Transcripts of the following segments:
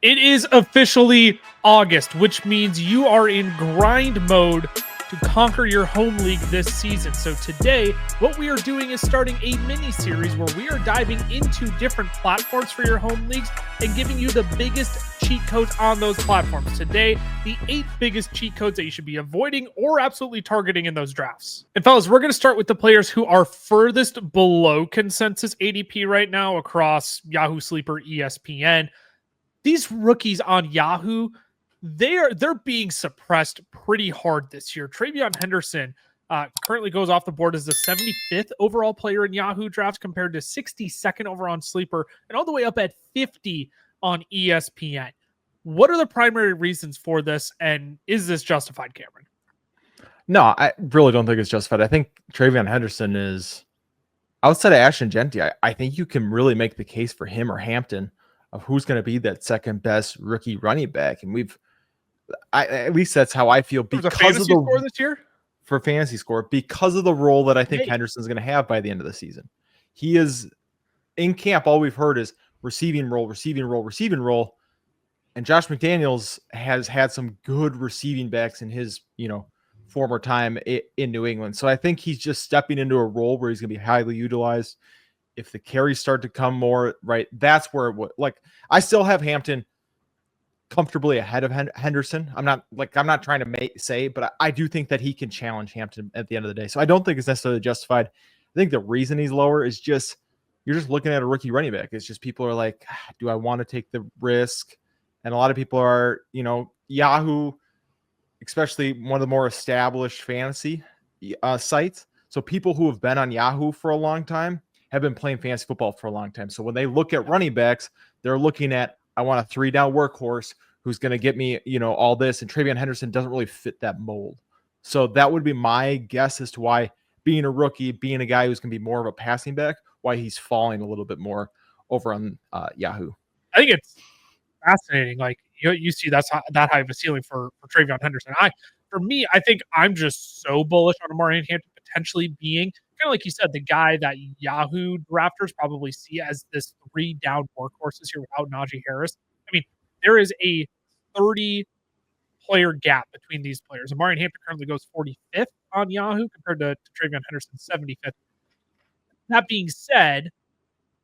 It is officially August, which means you are in grind mode to conquer your home league this season. So today, what we are doing is starting a mini series where we are diving into different platforms for your home leagues and giving you the biggest cheat codes on those platforms. Today, the 8 biggest cheat codes that you should be avoiding or absolutely targeting in those drafts. And fellas, we're going to start with the players who are furthest below consensus ADP right now across Yahoo Sleeper, ESPN. These rookies on Yahoo, they're being suppressed pretty hard this year. Treveyon Henderson currently goes off the board as the 75th overall player in Yahoo drafts compared to 62nd over on Sleeper and all the way up at 50 on ESPN. What are the primary reasons for this, and is this justified, Cameron? No, I really don't think it's justified. I think Treveyon Henderson is, outside of Ashton Genty, I think you can really make the case for him or Hampton of who's going to be that second best rookie running back. And at least that's how I feel because of the score this year for fantasy score, because of the role that I think Henderson's going to have by the end of the season. He is in camp. All we've heard is receiving role. And Josh McDaniels has had some good receiving backs in his, former time in New England. So I think he's just stepping into a role where he's going to be highly utilized. If the carries start to come more, right, that's where it would, I still have Hampton comfortably ahead of Henderson. I'm not trying to say, but I do think that he can challenge Hampton at the end of the day. So I don't think it's necessarily justified. I think the reason he's lower is just, you're just looking at a rookie running back. It's just people are like, do I want to take the risk? And a lot of people are, Yahoo, especially one of the more established fantasy sites. So people who have been on Yahoo for a long time have been playing fantasy football for a long time. So when they look at running backs, they're looking at, I want a 3-down workhorse who's going to get me, all this. And Treveyon Henderson doesn't really fit that mold. So that would be my guess as to why being a rookie, being a guy who's going to be more of a passing back, why he's falling a little bit more over on Yahoo. I think it's fascinating. Like you see that high of a ceiling for Treveyon Henderson. For me, I think I'm just so bullish on Amari Hampton potentially being kind of like you said, the guy that Yahoo drafters probably see as this 3-down workhorses here without Najee Harris. I mean, there is a 30-player gap between these players. Amari Hampton currently goes 45th on Yahoo compared to Treveyon Henderson 75th. That being said,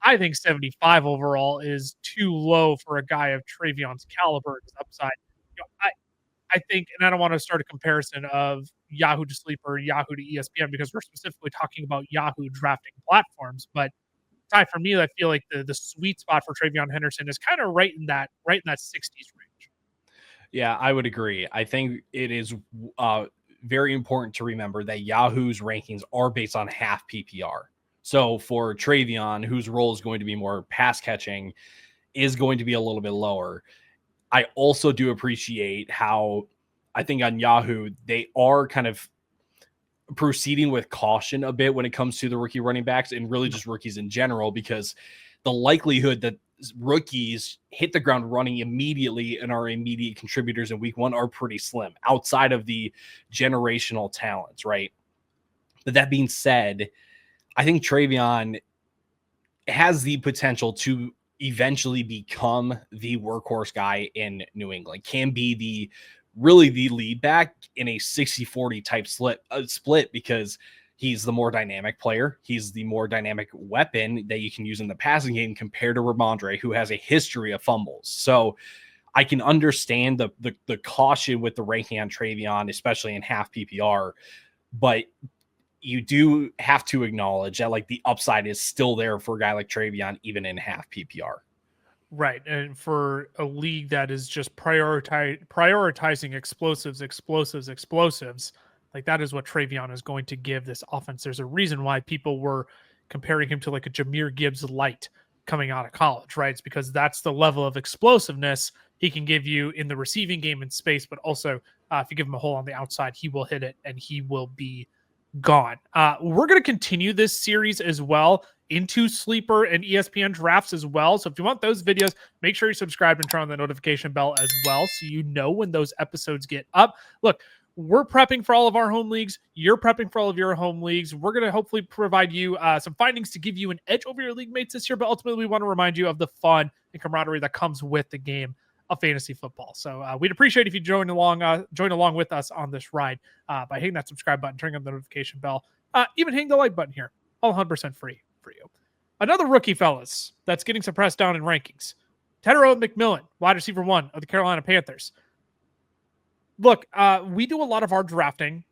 I think 75 overall is too low for a guy of Treveyon's caliber and his upside. I think, and I don't want to start a comparison of Yahoo to Sleeper, Yahoo to ESPN, because we're specifically talking about Yahoo drafting platforms. But Ty, for me, I feel like the sweet spot for Treveyon Henderson is kind of right in that 60s range. Yeah, I would agree. I think it is very important to remember that Yahoo's rankings are based on half PPR. So for Treveyon, whose role is going to be more pass catching, is going to be a little bit lower. I also do appreciate how I think on Yahoo, they are kind of proceeding with caution a bit when it comes to the rookie running backs and really just rookies in general, because the likelihood that rookies hit the ground running immediately and are immediate contributors in week 1 are pretty slim outside of the generational talents, right? But that being said, I think Treveyon has the potential to eventually become the workhorse guy in New England, can be the lead back in a 60-40 type split because he's the more dynamic player. He's the more dynamic weapon that you can use in the passing game compared to Ramondre, who has a history of fumbles. So I can understand the caution with the ranking on Treveyon, especially in half PPR, but you do have to acknowledge that the upside is still there for a guy like Treveyon, even in half PPR. Right. And for a league that is just prioritizing explosives, that is what Treveyon is going to give this offense. There's a reason why people were comparing him to a Jahmyr Gibbs light coming out of college, right? It's because that's the level of explosiveness he can give you in the receiving game in space, but also if you give him a hole on the outside, he will hit it and he will be gone. We're going to continue this series as well into Sleeper and ESPN drafts as well. So if you want those videos, make sure you subscribe and turn on the notification bell as well so you know when those episodes get up. Look, we're prepping for all of our home leagues. You're prepping for all of your home leagues. We're going to hopefully provide you some findings to give you an edge over your league mates this year, but ultimately we want to remind you of the fun and camaraderie that comes with the game of fantasy football. So we'd appreciate if you join along with us on this ride by hitting that subscribe button, turning on the notification bell, even hitting the like button here. All 100% free for you. Another rookie, fellas, that's getting suppressed down in rankings. Teteroia McMillan, wide receiver 1 of the Carolina Panthers. Look, we do a lot of our drafting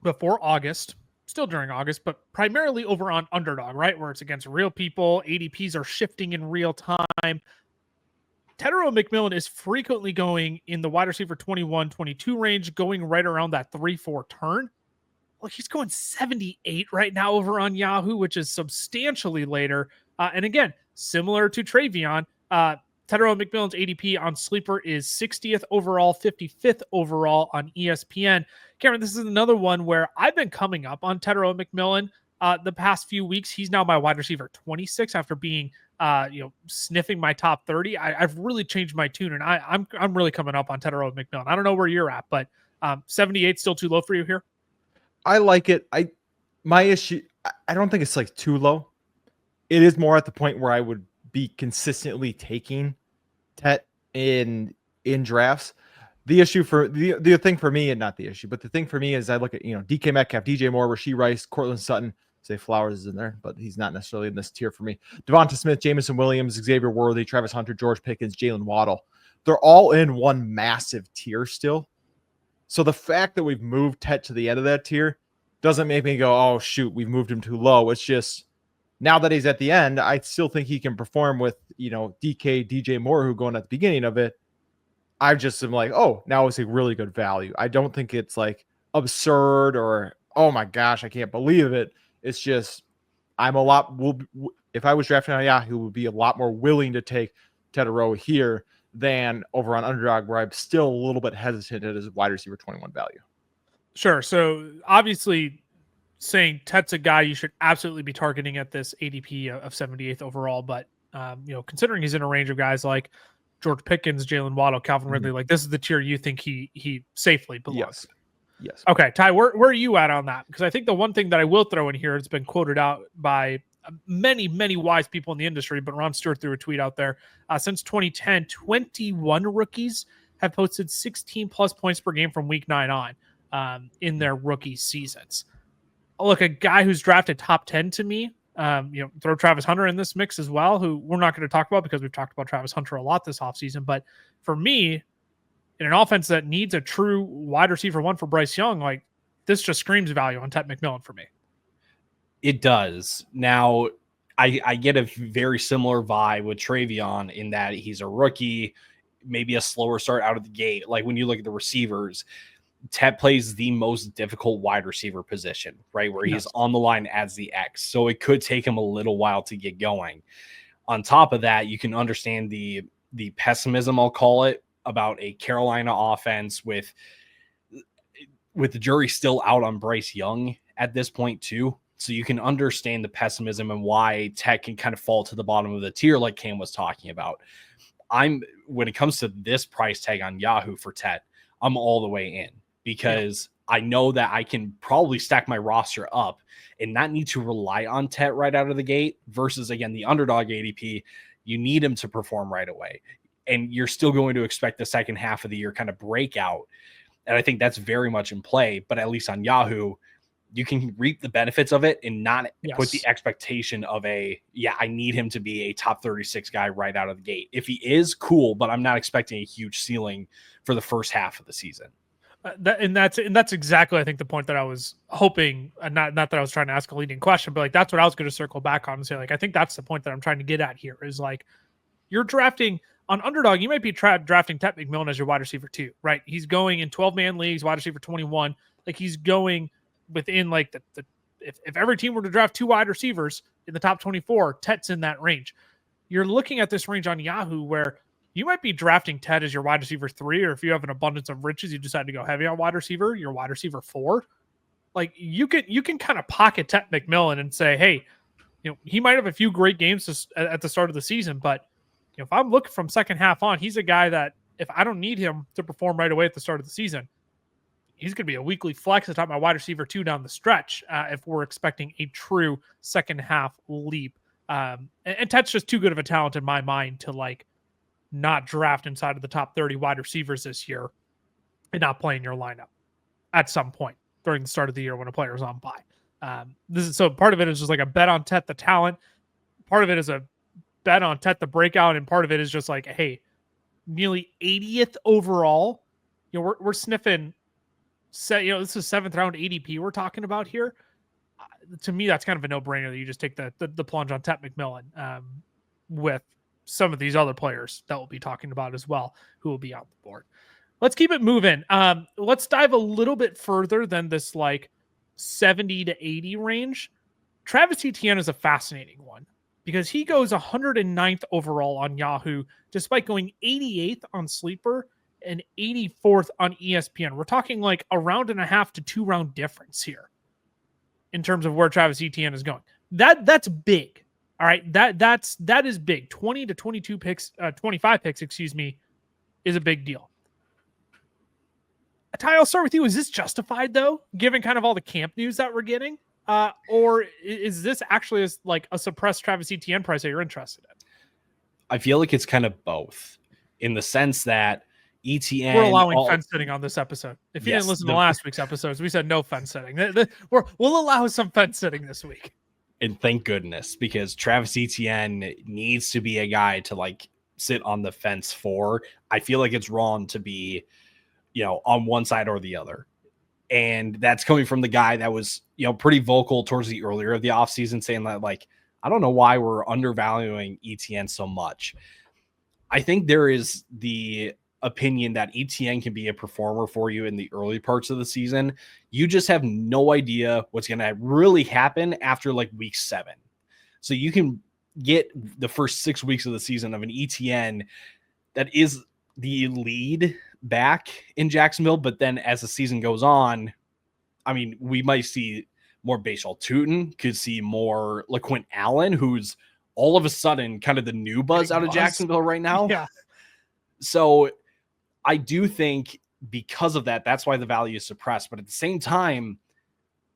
before August, still during August, but primarily over on Underdog, right? Where it's against real people. ADPs are shifting in real time. Teteroia McMillan is frequently going in the wide receiver 21, 22 range, going right around that 3-4 turn. Well, he's going 78 right now over on Yahoo, which is substantially later. And again, similar to Treveyon, Teteroia McMillan's ADP on Sleeper is 60th overall, 55th overall on ESPN. Cameron, this is another one where I've been coming up on Teteroia McMillan the past few weeks. He's now my wide receiver 26 after being sniffing my top 30. I've really changed my tune, and I'm really coming up on Teteroia McMillan. I don't know where you're at, but 78 still too low for you here? I like it. My issue, I don't think it's like too low. It is more at the point where I would be consistently taking Tet in drafts. The issue for the thing for me, and not the issue, but the thing for me is I look at, DK Metcalf, DJ Moore, Rasheed Rice, Cortland Sutton. Say Flowers is in there, but he's not necessarily in this tier for me. Devonta Smith, Jameson Williams, Xavier Worthy, Travis Hunter, George Pickens, Jalen Waddle. They're all in one massive tier still. So the fact that we've moved Tet to the end of that tier doesn't make me go, oh, shoot, we've moved him too low. It's just now that he's at the end, I still think he can perform with, DK, DJ Moore, who going at the beginning of it. I just am like, oh, now it's a really good value. I don't think it's like absurd or, oh my gosh, I can't believe it. It's just, if I was drafting on Yahoo, would be a lot more willing to take Teteroia here than over on Underdog, where I'm still a little bit hesitant at his wide receiver 21 value. Sure. So obviously saying Tet's a guy you should absolutely be targeting at this ADP of 78th overall. But, considering he's in a range of guys like George Pickens, Jalen Waddle, Calvin Ridley, like this is the tier you think he safely belongs. Yes. Okay, Ty, where are you at on that? Because I think the one thing that I will throw in here, it's been quoted out by many, many wise people in the industry, but Ron Stewart threw a tweet out there. Since 2010, 21 rookies have posted 16 plus points per game from week 9 on in their rookie seasons. Look, a guy who's drafted top 10 to me, throw Travis Hunter in this mix as well, who we're not going to talk about because we've talked about Travis Hunter a lot this offseason. But for me, in an offense that needs a true wide receiver 1 for Bryce Young, like this just screams value on Tet McMillan for me. It does. Now, I get a very similar vibe with Treveyon in that he's a rookie, maybe a slower start out of the gate. Like when you look at the receivers, Tet plays the most difficult wide receiver position, right? Where he's on the line as the X. So it could take him a little while to get going. On top of that, you can understand the pessimism, I'll call it, about a Carolina offense with the jury still out on Bryce Young at this point too. So you can understand the pessimism and why Tet can kind of fall to the bottom of the tier like Cam was talking about. When it comes to this price tag on Yahoo for Tet, I'm all the way in because I know that I can probably stack my roster up and not need to rely on Tet right out of the gate versus, again, the Underdog ADP. You need him to perform right away. And you're still going to expect the second half of the year kind of breakout. And I think that's very much in play. But at least on Yahoo, you can reap the benefits of it and not put the expectation of I need him to be a top 36 guy right out of the gate. If he is, cool, but I'm not expecting a huge ceiling for the first half of the season. That's exactly, I think, the point that I was hoping, not that I was trying to ask a leading question, but like that's what I was going to circle back on and say, like, I think that's the point that I'm trying to get at here is like you're drafting on Underdog. You might be drafting Tet McMillan as your wide receiver 2, right? He's going in 12-man leagues, wide receiver 21. Like he's going within like if every team were to draft 2 wide receivers in the top 24, Tet's in that range. You're looking at this range on Yahoo where you might be drafting Tet as your wide receiver 3, or if you have an abundance of riches, you decide to go heavy on wide receiver, your wide receiver 4. Like you can kind of pocket Tet McMillan and say, hey, he might have a few great games at the start of the season, but if I'm looking from second half on, he's a guy that if I don't need him to perform right away at the start of the season, he's going to be a weekly flex atop my wide receiver 2 down the stretch if we're expecting a true second half leap. And Tet's just too good of a talent in my mind to like not draft inside of the top 30 wide receivers this year and not play in your lineup at some point during the start of the year when a player is on bye. So part of it is just like a bet on Tet the talent. Part of it is a bet on Tet the breakout, and part of it is just like, hey, nearly 80th overall. We're sniffing. This is 7th round ADP we're talking about here. To me, that's kind of a no-brainer that you just take the plunge on Tet McMillan with some of these other players that we'll be talking about as well, who will be on the board. Let's keep it moving. Let's dive a little bit further than this like 70 to 80 range. Travis Etienne is a fascinating one because he goes 109th overall on Yahoo, despite going 88th on Sleeper and 84th on ESPN. We're talking like a round and a half to 2 round difference here in terms of where Travis Etienne is going. That's big. All right. That is big. 20 to 22 picks, 25 picks, is a big deal. Ty, I'll start with you. Is this justified though, given kind of all the camp news that we're getting? Or is this actually like a suppressed Travis Etienne price that you're interested in? I feel like it's kind of both in the sense that Etienne. We're allowing fence sitting on this episode. If you didn't listen to last week's episodes, we said no fence sitting. We'll allow some fence sitting this week. And thank goodness, because Travis Etienne needs to be a guy to like sit on the fence for. I feel like it's wrong to be, on one side or the other. And that's coming from the guy that was, pretty vocal towards the earlier of the offseason saying that, like, I don't know why we're undervaluing Etienne so much. I think there is the opinion that Etienne can be a performer for you in the early parts of the season. You just have no idea what's going to really happen after like week 7. So you can get the first 6 weeks of the season of an Etienne that is the lead back in Jacksonville. But then as the season goes on, I mean, we might see more Bashal Tutin, could see more LaQuint Allen, who's all of a sudden kind of the new buzz out of Jacksonville right now. Yeah. So I do think because of that, that's why the value is suppressed. But at the same time,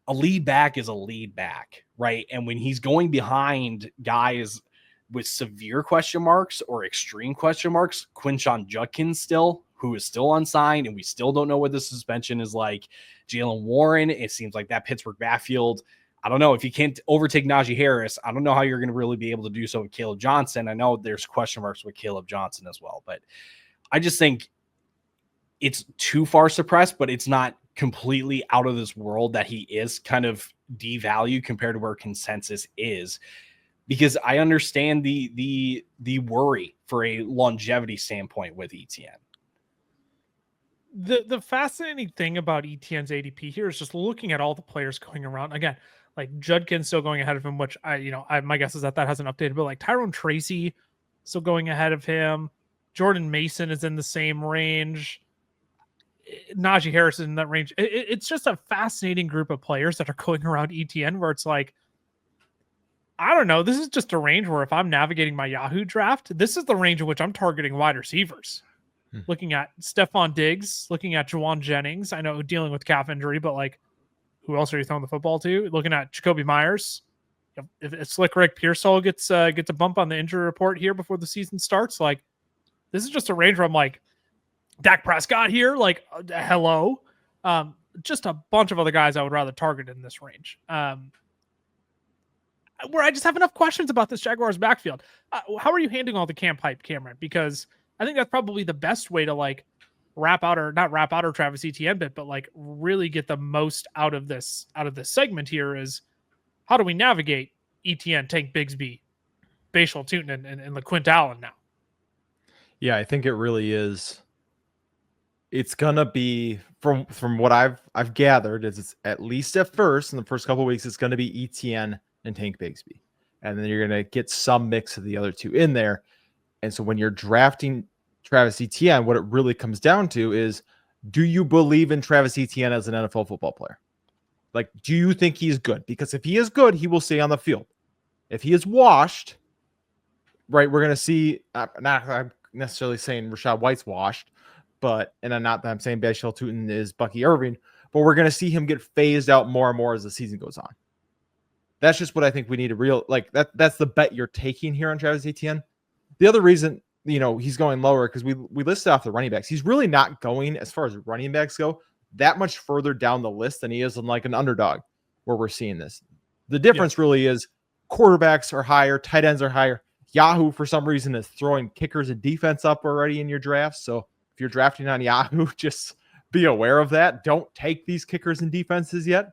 a lead back is a lead back, right? And when he's going behind guys with severe question marks or extreme question marks, Quinshon Judkins still, who is still unsigned, and we still don't know what the suspension is like. Jalen Warren, it seems like that Pittsburgh backfield, I don't know. If you can't overtake Najee Harris, I don't know how you're going to really be able to do so with Caleb Johnson. I know there's question marks with Caleb Johnson as well, but I just think it's too far suppressed, but it's not completely out of this world that he is kind of devalued compared to where consensus is, because I understand the worry for a longevity standpoint with Etienne. The fascinating thing about Etienne's ADP here is just looking at all the players going around. Again, like Judkins still going ahead of him, which my guess is that hasn't updated, but like Tyrone Tracy still going ahead of him. Jordan Mason is in the same range. Najee Harris is in that range. It's just a fascinating group of players that are going around Etienne where it's like, I don't know. This is just a range where if I'm navigating my Yahoo draft, this is the range in which I'm targeting wide receivers. Looking at Stephon Diggs, looking at Juwan Jennings. I know dealing with calf injury, but like, who else are you throwing the football to? Looking at Jacoby Myers. If Slick Rick Pearsall gets a bump on the injury report here before the season starts, like, this is just a range where I'm like, Dak Prescott here, like, hello. Just a bunch of other guys I would rather target in this range. Where I just have enough questions about this Jaguars backfield. How are you handling all the camp hype, Cameron? Because I think that's probably the best way to like not wrap out our Travis Etienne bit, but like really get the most out of this segment here is how do we navigate Etienne, Tank Bigsby, Bashal Tutin, and LaQuint Allen now? Yeah, I think it really is. It's gonna be from what I've gathered is it's at least at first in the first couple of weeks it's gonna be Etienne and Tank Bigsby, and then you're gonna get some mix of the other two in there. And so when you're drafting Travis Etienne, what it really comes down to is, do you believe in Travis Etienne as an NFL football player? Like, do you think he's good? Because if he is good, he will stay on the field. If he is washed, right, we're going to see, not I'm necessarily saying Rachaad White's washed, and I'm not that I'm saying Bashal Tutin is Bucky Irving, but we're going to see him get phased out more and more as the season goes on. That's just what I think we need to that's the bet you're taking here on Travis Etienne. The other reason he's going lower because we listed off the running backs. He's really not going, as far as running backs go, that much further down the list than he is in like an underdog where we're seeing this. The difference really is quarterbacks are higher, tight ends are higher. Yahoo, for some reason, is throwing kickers and defense up already in your draft. So if you're drafting on Yahoo, just be aware of that. Don't take these kickers and defenses yet.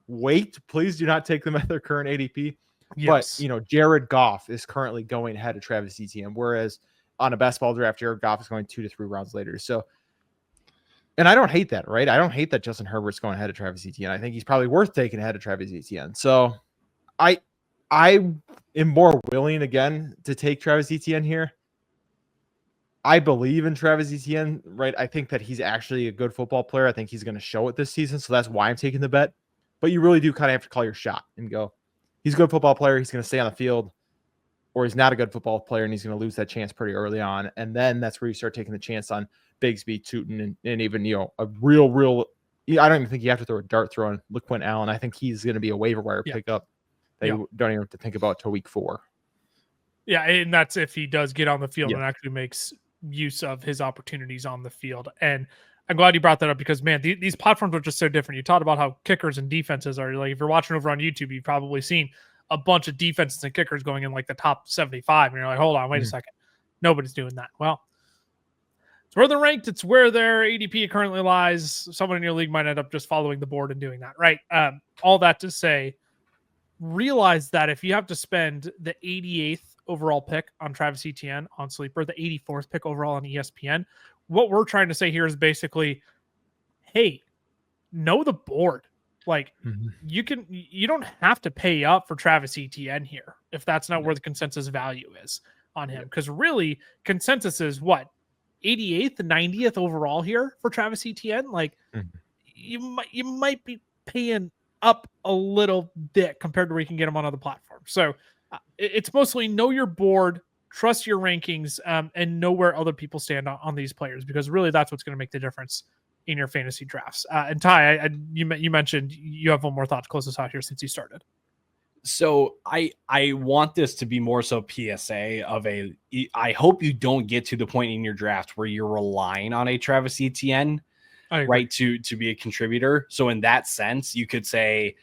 Wait, please do not take them at their current ADP. Yes. But, Jared Goff is currently going ahead of Travis Etienne, whereas on a best ball draft, Jared Goff is going 2 to 3 rounds later. So, and I don't hate that, right? I don't hate that Justin Herbert's going ahead of Travis Etienne. I think he's probably worth taking ahead of Travis Etienne. So I am more willing again to take Travis Etienne here. I believe in Travis Etienne, right? I think that he's actually a good football player. I think he's going to show it this season. So that's why I'm taking the bet. But you really do kind of have to call your shot and go, he's a good football player. He's going to stay on the field, or he's not a good football player and he's going to lose that chance pretty early on. And then that's where you start taking the chance on Bigsby, Tootin, and even, a real, I don't even think you have to throw a dart throw on LaQuint Allen. I think he's going to be a waiver wire pickup that you don't even have to think about till week 4. Yeah. And that's if he does get on the field and actually makes use of his opportunities on the field. And I'm glad you brought that up because, man, these platforms are just so different. You talked about how kickers and defenses are like, if you're watching over on YouTube, you've probably seen a bunch of defenses and kickers going in like the top 75. And you're like, hold on, wait a second. Nobody's doing that. Well, it's where they're ranked. It's where their ADP currently lies. Someone in your league might end up just following the board and doing that, right? All that to say, realize that if you have to spend the 88th overall pick on Travis Etienne on Sleeper, the 84th pick overall on ESPN, what we're trying to say here is basically, hey, know the board. Like you don't have to pay up for Travis Etienne here if that's not where the consensus value is on him. Because really, consensus is what? 88th, 90th overall here for Travis Etienne. Like you might be paying up a little bit compared to where you can get him on other platforms. So it's mostly know your board, trust your rankings, and know where other people stand on these players, because really that's what's going to make the difference in your fantasy drafts. And Ty, you mentioned you have one more thought to close us out here since you started. So I want this to be more so PSA of I hope you don't get to the point in your draft where you're relying on a Travis Etienne, right, to be a contributor. So in that sense, you could say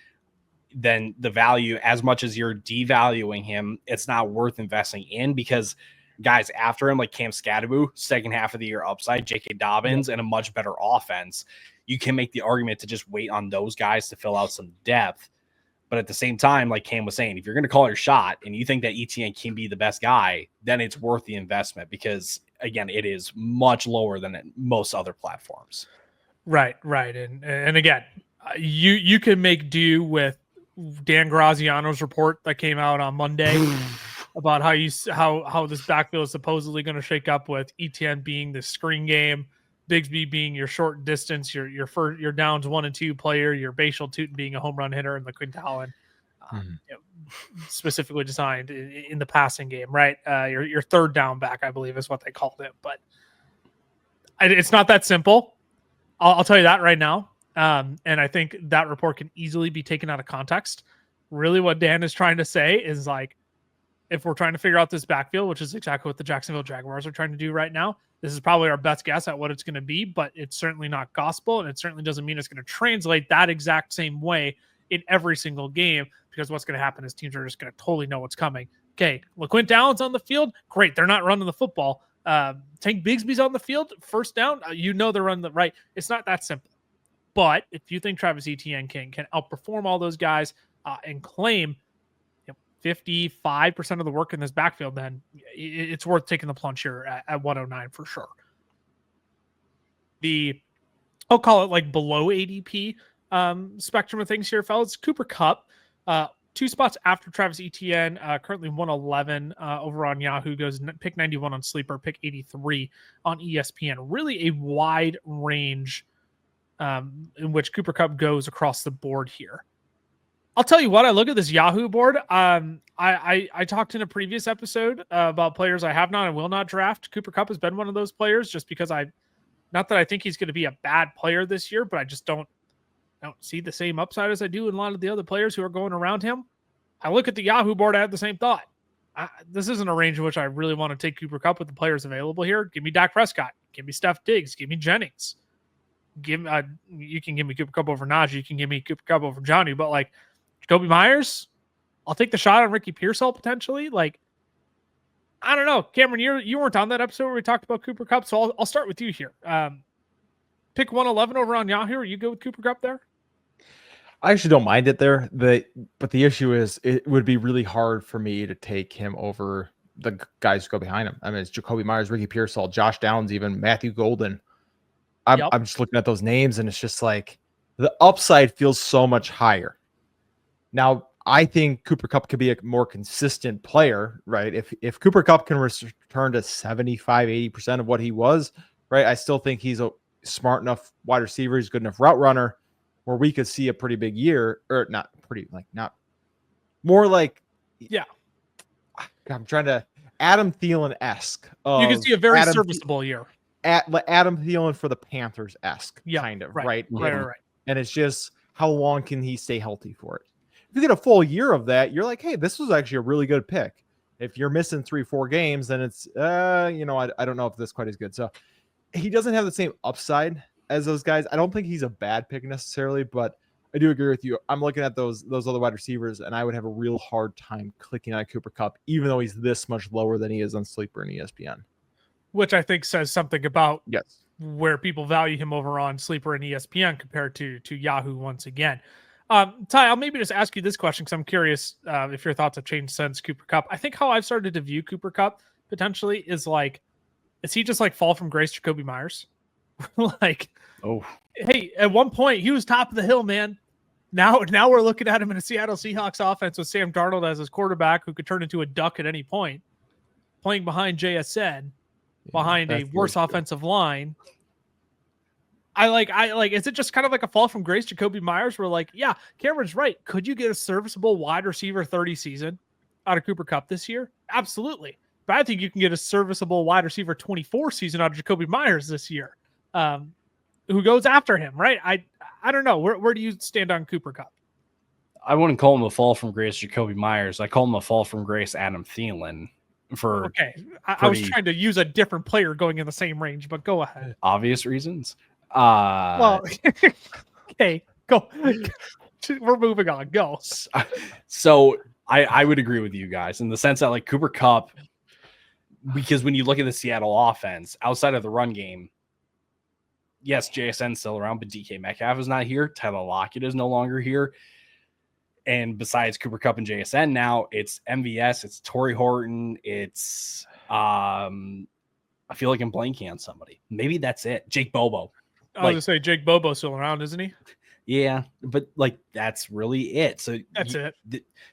then the value, as much as you're devaluing him, it's not worth investing in, because guys after him like Cam Scadaboo, second half of the year upside, J.K. Dobbins, and a much better offense, you can make the argument to just wait on those guys to fill out some depth. But at the same time, like Cam was saying, if you're going to call your shot and you think that Etienne can be the best guy, then it's worth the investment, because, again, it is much lower than most other platforms. Right. And again, you can make do with Dan Graziano's report that came out on Monday about how this backfield is supposedly going to shake up, with Etienne being the screen game, Bigsby being your short distance, your downs 1 and 2 player, your Bashal Tootin being a home run hitter, and the Quintallen specifically designed in the passing game, right? Your third down back, I believe, is what they called it. But it's not that simple. I'll tell you that right now. And I think that report can easily be taken out of context. Really, what Dan is trying to say is, like, if we're trying to figure out this backfield, which is exactly what the Jacksonville Jaguars are trying to do right now, this is probably our best guess at what it's going to be, but it's certainly not gospel, and it certainly doesn't mean it's going to translate that exact same way in every single game, because what's going to happen is teams are just going to totally know what's coming. Okay, LaQuint Allen's on the field. Great, they're not running the football. Tank Bigsby's on the field. First down, they're running the right. It's not that simple. But if you think Travis Etienne can outperform all those guys and claim 55% of the work in this backfield, then it's worth taking the plunge here at 109 for sure. I'll call it like below ADP spectrum of things here, fellas. Cooper Kupp, 2 spots after Travis Etienne, currently 111 over on Yahoo, goes pick 91 on Sleeper, pick 83 on ESPN. Really a wide range in which Cooper Kupp goes across the board here. I'll tell you what, I look at this Yahoo board. I talked in a previous episode about players I have not and will not draft. Cooper Kupp has been one of those players, just because not that I think he's going to be a bad player this year, but I just don't see the same upside as I do in a lot of the other players who are going around him. I look at the Yahoo board, I have the same thought. this isn't a range in which I really want to take Cooper Kupp with the players available here. Give me Dak Prescott. Give me Steph Diggs. Give me Jennings. You can give me Cooper Kupp over Najee. You can give me Cooper Kupp over Johnny. But like Jacoby Myers, I'll take the shot on Ricky Pearsall potentially. Like, I don't know. Cameron, you weren't on that episode where we talked about Cooper Kupp, so I'll start with you here. Pick 111 over on Yahoo. Are you good with Cooper Kupp there? I actually don't mind it there. But the issue is it would be really hard for me to take him over the guys who go behind him. I mean, it's Jacoby Myers, Ricky Pearsall, Josh Downs, even Matthew Golden. I'm just looking at those names, and it's just like the upside feels so much higher. Now, I think Cooper Kupp could be a more consistent player, right? If Cooper Kupp can return to 75, 80% of what he was, right? I still think he's a smart enough wide receiver. He's a good enough route runner where we could see a pretty big year, or not pretty, like not more like, yeah. I'm trying to Adam Thielen-esque. You can see a very serviceable year. Adam Thielen for the Panthers-esque, kind of, right? Right. And it's just how long can he stay healthy for it? If you get a full year of that, you're like, hey, this was actually a really good pick. If you're missing 3-4 games, then it's, I don't know if this quite as good. So he doesn't have the same upside as those guys. I don't think he's a bad pick necessarily, but I do agree with you. I'm looking at those other wide receivers, and I would have a real hard time clicking on Cooper Kupp, even though he's this much lower than he is on Sleeper and ESPN. Which I think says something about where people value him over on Sleeper and ESPN compared to Yahoo once again. Ty, I'll maybe just ask you this question because I'm curious if your thoughts have changed since Cooper Kupp. I think how I've started to view Cooper Kupp potentially is like, is he just like fall from grace Jacoby Myers? Like, hey, at one point he was top of the hill, man. Now we're looking at him in a Seattle Seahawks offense with Sam Darnold as his quarterback who could turn into a duck at any point, playing behind JSN, behind a worse offensive line. I like, is it just kind of like a fall from grace Jacoby Myers where like, yeah, Cameron's right. Could you get a serviceable wide receiver 30 season out of Cooper Kupp this year? Absolutely. But I think you can get a serviceable wide receiver 24 season out of Jacoby Myers this year. Who goes after him, right? I don't know. Where do you stand on Cooper Kupp? I wouldn't call him a fall from grace Jacoby Myers. I call him a fall from grace Adam Thielen. I was trying to use a different player going in the same range, but go ahead. Obvious reasons. Okay, go. We're moving on. Go. So I would agree with you guys in the sense that like Cooper Kupp, because when you look at the Seattle offense outside of the run game, yes, JSN's still around, but DK Metcalf is not here. Tyler Lockett is no longer here. And besides Cooper Kupp and JSN, now it's MVS, it's Torrey Horton, it's I feel like I'm blanking on somebody. Maybe that's it. Jake Bobo. I was gonna say Jake Bobo's still around, isn't he? Yeah, but like that's really it. So that's it.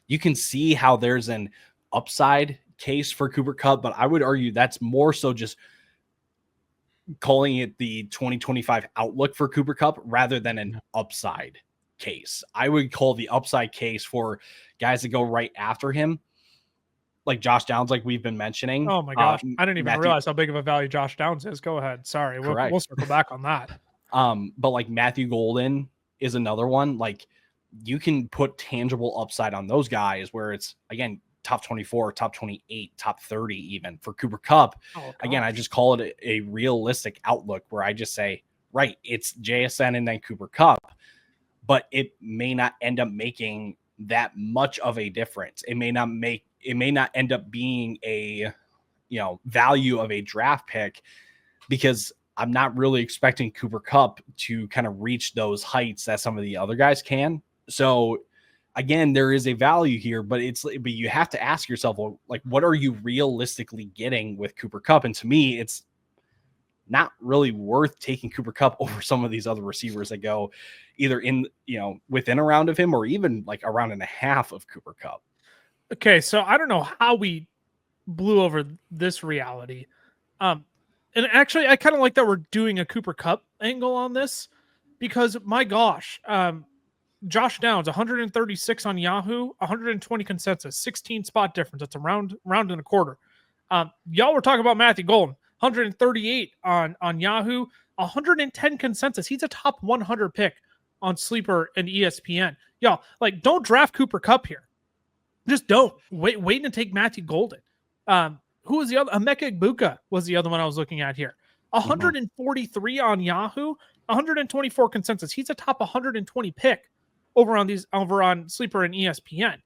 You can see how there's an upside case for Cooper Kupp, but I would argue that's more so just calling it the 2025 outlook for Cooper Kupp rather than an upside case. I would call the upside case for guys that go right after him, like Josh Downs, like we've been mentioning. Oh my gosh, I didn't even realize how big of a value Josh Downs is. Go ahead. Sorry, we'll circle back on that. But like Matthew Golden is another one. Like you can put tangible upside on those guys where it's again top 24, top 28, top 30 even for Cooper Kupp. Again, I just call it a realistic outlook where I just say, right, it's JSN and then Cooper Kupp, but it may not end up making that much of a difference. It may not end up being a, value of a draft pick because I'm not really expecting Cooper Kupp to kind of reach those heights that some of the other guys can. So again, there is a value here, but you have to ask yourself, well, like, what are you realistically getting with Cooper Kupp? And to me, it's not really worth taking Cooper Kupp over some of these other receivers that go either in, within a round of him or even like a round and a half of Cooper Kupp. Okay. So I don't know how we blew over this reality. And actually I kind of like that we're doing a Cooper Kupp angle on this because my gosh, Josh Downs, 136 on Yahoo, 120 consensus, 16 spot difference. That's a round and a quarter. Y'all were talking about Matthew Golden, 138 on Yahoo, 110 consensus. He's a top 100 pick on Sleeper and ESPN. Y'all, like, don't draft Cooper Kupp here. Just don't wait to take Matthew Golden. Who was the other? Emeka Egbuka was the other one I was looking at here. 143 on Yahoo, 124 consensus. He's a top 120 pick over on Sleeper and ESPN.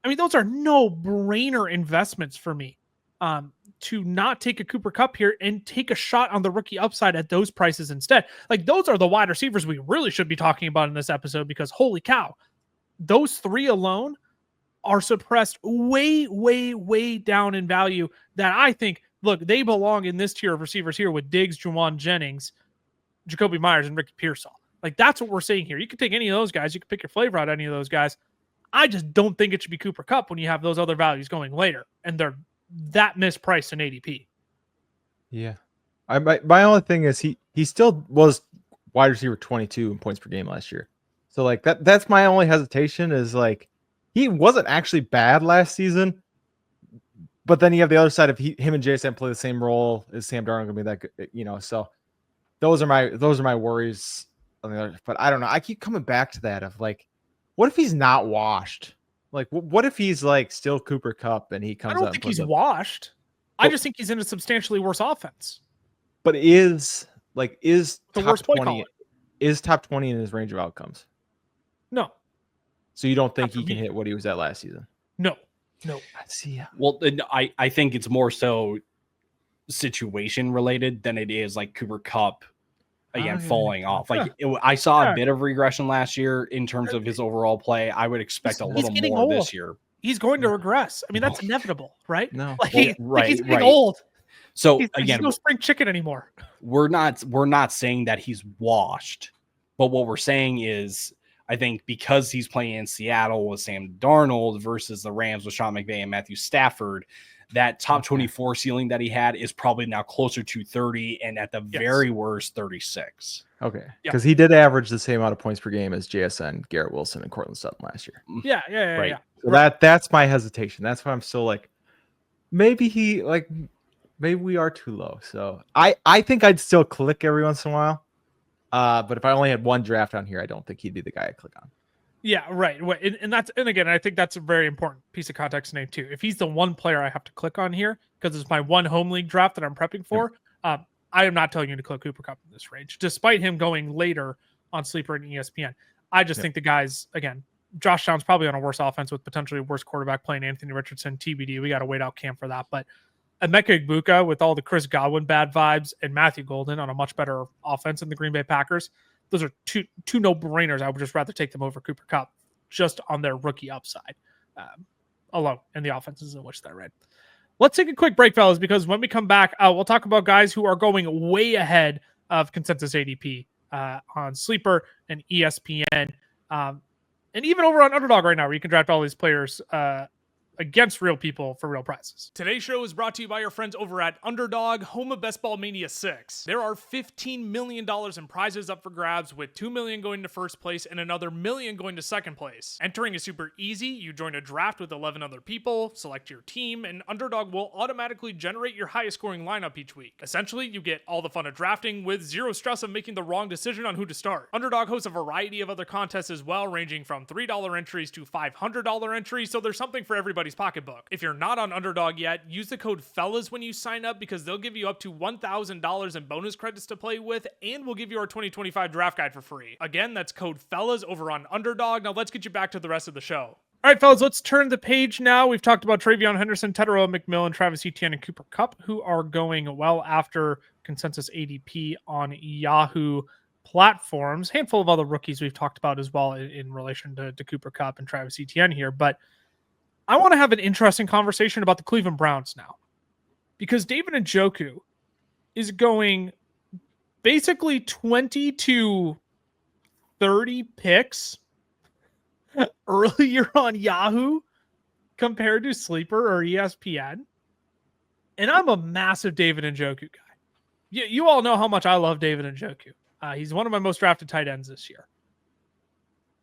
I mean, those are no-brainer investments for me. To not take a Cooper Kupp here and take a shot on the rookie upside at those prices instead. Like, those are the wide receivers we really should be talking about in this episode, because holy cow, those three alone are suppressed way, way, way down in value that I think, look, they belong in this tier of receivers here with Diggs, Juwan Jennings, Jacoby Myers, and Ricky Pearsall. Like, that's what we're saying here. You can take any of those guys. You can pick your flavor out of any of those guys. I just don't think it should be Cooper Kupp when you have those other values going later, and they're that mispriced in ADP. Yeah. My only thing is he still was wide receiver 22 in points per game last year. So like that's my only hesitation is like he wasn't actually bad last season. But then you have the other side of him and JSN play the same role. Is Sam Darnold gonna be that good? So those are my worries on the other, but I don't know. I keep coming back to that of like, what if he's not washed? Like, what if he's like still Cooper Kupp and he comes out? I don't think he's washed. I just think he's in a substantially worse offense. But is the worst play caller. Is top 20 in his range of outcomes? No. So you don't think he can hit what he was at last season? No. I see. Well, I think it's more so situation related than it is like Cooper Kupp again falling off. Like I saw a bit of regression last year in terms of his overall play. I would expect a little more old. this year. He's going to regress. I mean, that's inevitable, right? No, he's getting old. So he's no spring chicken anymore. We're not saying that he's washed, but what we're saying is, I think because he's playing in Seattle with Sam Darnold versus the Rams with Sean McVay and Matthew Stafford, that top 24 ceiling that he had is probably now closer to 30 and at the very worst 36. Okay. Because he did average the same amount of points per game as JSN, Garrett Wilson, and Cortland Sutton last year. Yeah. So that's my hesitation. That's why I'm still like, maybe we are too low. So I think I'd still click every once in a while. But if I only had one draft on here, I don't think he'd be the guy I click on. Yeah, right. And again, I think that's a very important piece of context to name too. If he's the one player I have to click on here because it's my one home league draft that I'm prepping for, I am not telling you to click Cooper Kupp in this range, despite him going later on Sleeper and ESPN. I just think the guys, again, Josh Downs probably on a worse offense with potentially a worse quarterback playing Anthony Richardson, TBD. We got to wait out camp for that. But Emeka Egbuka with all the Chris Godwin bad vibes and Matthew Golden on a much better offense in the Green Bay Packers. Those are two no-brainers. I would just rather take them over Cooper Kupp just on their rookie upside alone and the offenses in which they're in. Let's take a quick break, fellas, because when we come back, we'll talk about guys who are going way ahead of consensus ADP on Sleeper and ESPN, and even over on Underdog right now, where you can draft all these players against real people for real prizes. Today's show is brought to you by your friends over at Underdog, home of Best Ball Mania 6. There are $15 million in prizes up for grabs, with $2 million going to first place and another $1 million going to second place. Entering is super easy. You join a draft with 11 other people, select your team, and Underdog will automatically generate your highest scoring lineup each week. Essentially, you get all the fun of drafting with zero stress of making the wrong decision on who to start. Underdog hosts a variety of other contests as well, ranging from $3 entries to $500 entries, so there's something for everybody pocketbook. If you're not on Underdog yet, use the code FELLAS when you sign up, because they'll give you up to $1,000 in bonus credits to play with, and we'll give you our 2025 draft guide for free. Again, that's code FELLAS over on Underdog. Now let's get you back to the rest of the show. All right, fellas, let's turn the page now. We've talked about Treveyon Henderson, Teteroia McMillan, Travis Etienne, and Cooper Kupp, who are going well after consensus ADP on Yahoo platforms. Handful of other rookies we've talked about as well in relation to Cooper Kupp and Travis Etienne here, but I want to have an interesting conversation about the Cleveland Browns now, because David Njoku is going basically 20 to 30 picks earlier on Yahoo compared to Sleeper or ESPN. And I'm a massive David Njoku guy. You all know how much I love David Njoku. He's one of my most drafted tight ends this year.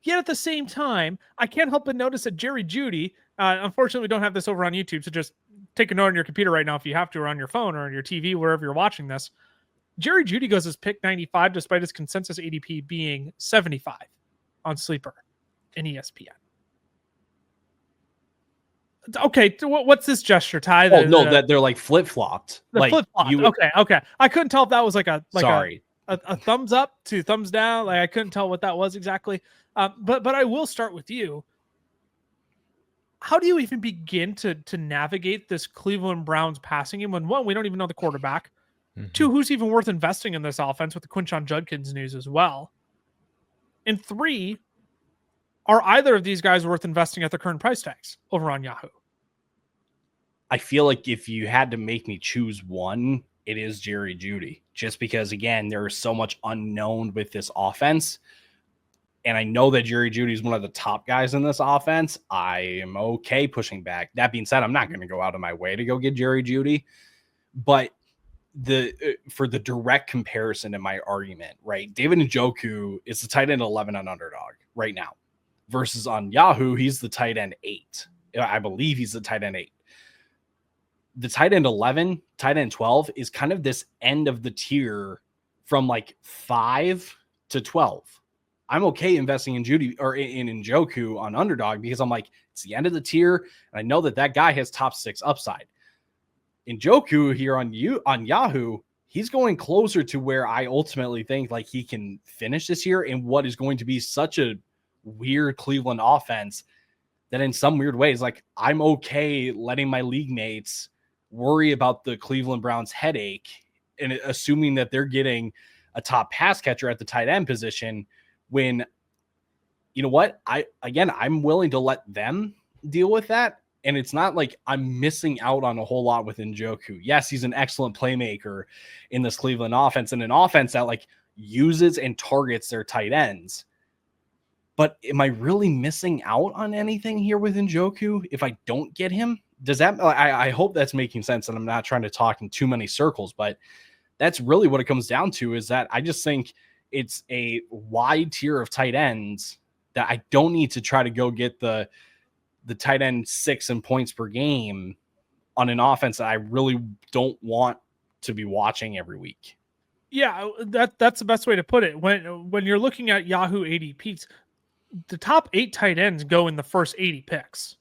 Yet at the same time, I can't help but notice that Jerry Jeudy, unfortunately, we don't have this over on YouTube, so just take a note on your computer right now if you have to, or on your phone or on your TV, wherever you're watching this. Jerry Jeudy goes as pick 95, despite his consensus ADP being 75 on Sleeper and ESPN. Okay, what's this gesture, Ty? Oh no, that they're like flip flopped. The Like flip flop. you. Okay. I couldn't tell if that was like a Sorry. a thumbs up to thumbs down. Like I couldn't tell what that was exactly. But I will start with you. How do you even begin to navigate this Cleveland Browns passing game when, one, we don't even know the quarterback, two, who's even worth investing in this offense with the Quinshon Judkins news as well, and three, are either of these guys worth investing at their current price tags over on Yahoo? I feel like if you had to make me choose one, it is Jerry Jeudy, just because, again, there's so much unknown with this offense. And I know that Jerry Jeudy is one of the top guys in this offense. I am okay pushing back. That being said, I'm not going to go out of my way to go get Jerry Jeudy. But for the direct comparison in my argument, right? David Njoku is the tight end 11 on Underdog right now. Versus on Yahoo, he's the tight end 8. I believe he's the tight end 8. The tight end 11, tight end 12 is kind of this end of the tier from like 5 to 12. I'm okay investing in Jeudy or in Njoku on Underdog because I'm like, it's the end of the tier, and I know that guy has top 6 upside. Njoku here on Yahoo, he's going closer to where I ultimately think like he can finish this year in what is going to be such a weird Cleveland offense that in some weird ways, like I'm okay letting my league mates worry about the Cleveland Browns headache and assuming that they're getting a top pass catcher at the tight end position when, you know what, I'm willing to let them deal with that. And it's not like I'm missing out on a whole lot with Njoku. Yes, he's an excellent playmaker in this Cleveland offense and an offense that like uses and targets their tight ends. But am I really missing out on anything here with Njoku if I don't get him? Does that, I hope that's making sense and I'm not trying to talk in too many circles, but that's really what it comes down to is that I just think it's a wide tier of tight ends that I don't need to try to go get the tight end 6 in points per game on an offense that I really don't want to be watching every week. Yeah, that's the best way to put it. When you're looking at Yahoo ADPs, the top 8 tight ends go in the first 80 picks.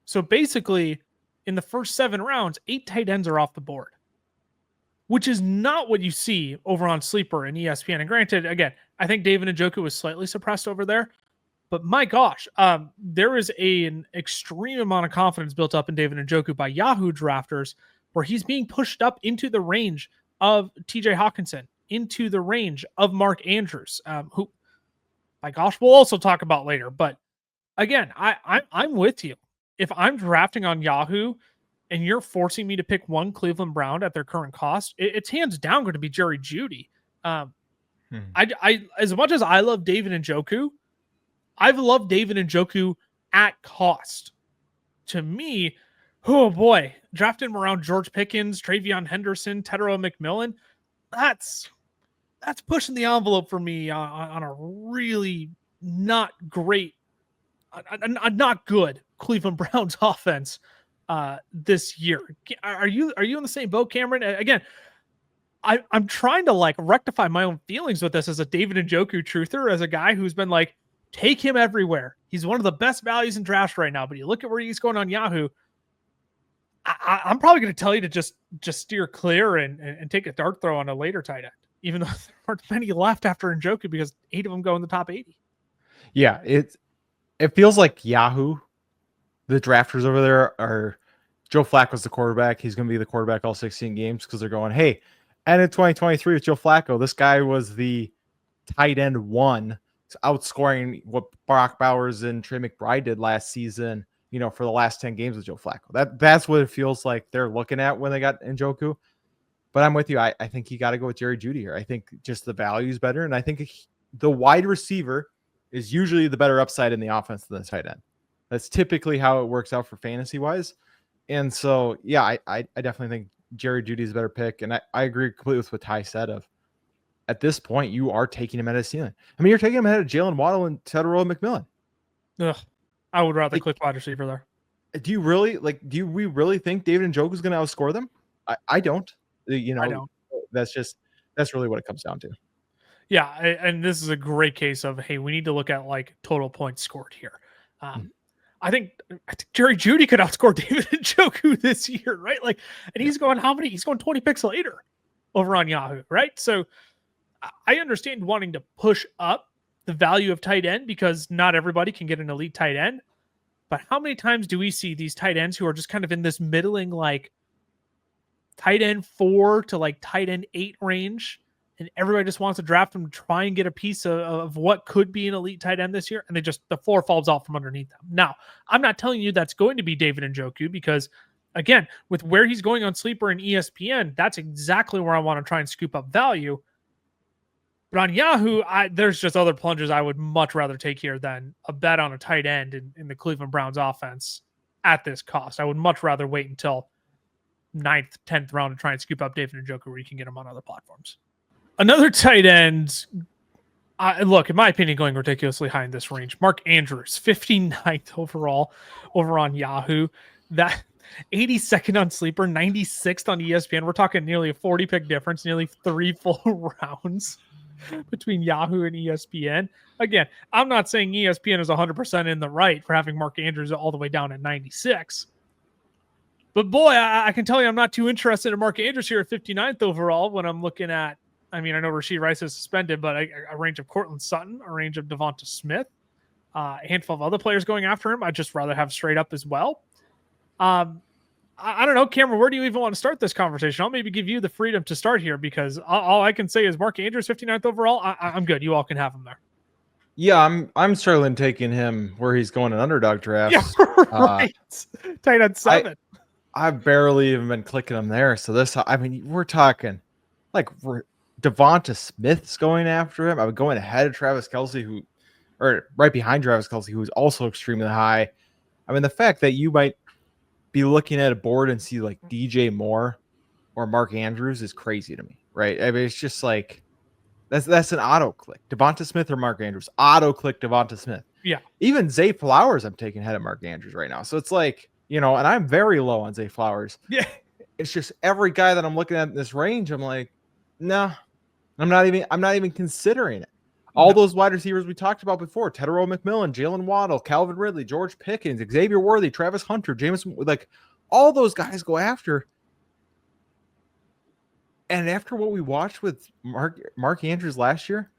So basically, in the first 7 rounds, 8 tight ends are off the board, which is not what you see over on Sleeper and ESPN. And granted, again, I think David Njoku was slightly suppressed over there, but my gosh, there is an extreme amount of confidence built up in David Njoku by Yahoo drafters, where he's being pushed up into the range of TJ Hawkinson, into the range of Mark Andrews, who, my gosh, we'll also talk about later. But again, I'm with you. If I'm drafting on Yahoo and you're forcing me to pick one Cleveland Brown at their current cost, it's hands down going to be Jerry Jeudy. I as much as I love David Njoku, I've loved David Njoku at cost. To me, oh boy, drafting him around George Pickens, Treveyon Henderson, Teteroia McMillan, that's pushing the envelope for me on a really not great, not good Cleveland Browns offense this year. Are you in the same boat, Cameron? Again, I'm trying to like rectify my own feelings with this as a David Njoku truther, as a guy who's been like, take him everywhere. He's one of the best values in drafts right now. But you look at where he's going on Yahoo. I'm probably going to tell you to just steer clear and take a dart throw on a later tight end, even though there aren't many left after Njoku because 8 of them go in the top 80. Yeah, it feels like Yahoo, the drafters over there are Joe Flacco's the quarterback. He's going to be the quarterback all 16 games because they're going, hey, and in 2023 with Joe Flacco, this guy was the tight end 1, outscoring what Brock Bowers and Trey McBride did last season, for the last 10 games with Joe Flacco. That's what it feels like they're looking at when they got Njoku. But I'm with you. I think you got to go with Jerry Jeudy here. I think just the value is better. And I think the wide receiver is usually the better upside in the offense than the tight end. That's typically how it works out for fantasy wise. And so, yeah, I definitely think Jerry Jeudy is a better pick. And I agree completely with what Ty said of, at this point, you are taking him at his ceiling. I mean, you're taking him ahead of Jalen Waddle and Teteroia McMillan. Ugh, I would rather click wide receiver there. Do we really think David Njoku is going to outscore them? I don't. I don't. That's really what it comes down to. Yeah, and this is a great case of, hey, we need to look at like total points scored here. I think Jerry Jeudy could outscore David Njoku this year, right? Like, and he's going how many? He's going 20 picks later over on Yahoo, right? So I understand wanting to push up the value of tight end because not everybody can get an elite tight end. But how many times do we see these tight ends who are just kind of in this middling, like tight end 4 to like tight end 8 range, and everybody just wants to draft them to try and get a piece of what could be an elite tight end this year, and the floor falls off from underneath them. Now, I'm not telling you that's going to be David Njoku because, again, with where he's going on Sleeper and ESPN, that's exactly where I want to try and scoop up value. But on Yahoo, there's just other plunges I would much rather take here than a bet on a tight end in the Cleveland Browns offense at this cost. I would much rather wait until 9th, 10th round to try and scoop up David Njoku where you can get him on other platforms. Another tight end, look, in my opinion, going ridiculously high in this range. Mark Andrews, 59th overall over on Yahoo. That 82nd on Sleeper, 96th on ESPN. We're talking nearly a 40 pick difference, nearly 3 full rounds between Yahoo and ESPN. Again, I'm not saying ESPN is 100% in the right for having Mark Andrews all the way down at 96. But boy, I can tell you I'm not too interested in Mark Andrews here at 59th overall when I'm looking at, I mean, I know Rashid Rice is suspended, but a range of Cortland Sutton, a range of Devonta Smith, a handful of other players going after him. I'd just rather have straight up as well. I don't know, Cameron, where do you even want to start this conversation? I'll maybe give you the freedom to start here because all I can say is Mark Andrews, 59th overall. I'm good. You all can have him there. Yeah, I'm struggling taking him where he's going in underdog drafts. Yeah, right. Tight end 7. I've barely even been clicking him there. So we're talking like Devonta Smith's going after him. I would go ahead of Travis Kelce, or right behind Travis Kelce, who's also extremely high. I mean, the fact that you might be looking at a board and see like DJ Moore or Mark Andrews is crazy to me, right? I mean, it's just like that's an auto click. Devonta Smith or Mark Andrews, auto click Devonta Smith. Yeah. Even Zay Flowers, I'm taking ahead of Mark Andrews right now. So it's like, and I'm very low on Zay Flowers. Yeah. It's just every guy that I'm looking at in this range, I'm like, no, I'm not even considering it. All those wide receivers we talked about before, Teteroia McMillan, Jalen Waddle, Calvin Ridley, George Pickens, Xavier Worthy, Travis Hunter, Jameson, like all those guys go after. And after what we watched with Mark Andrews last year,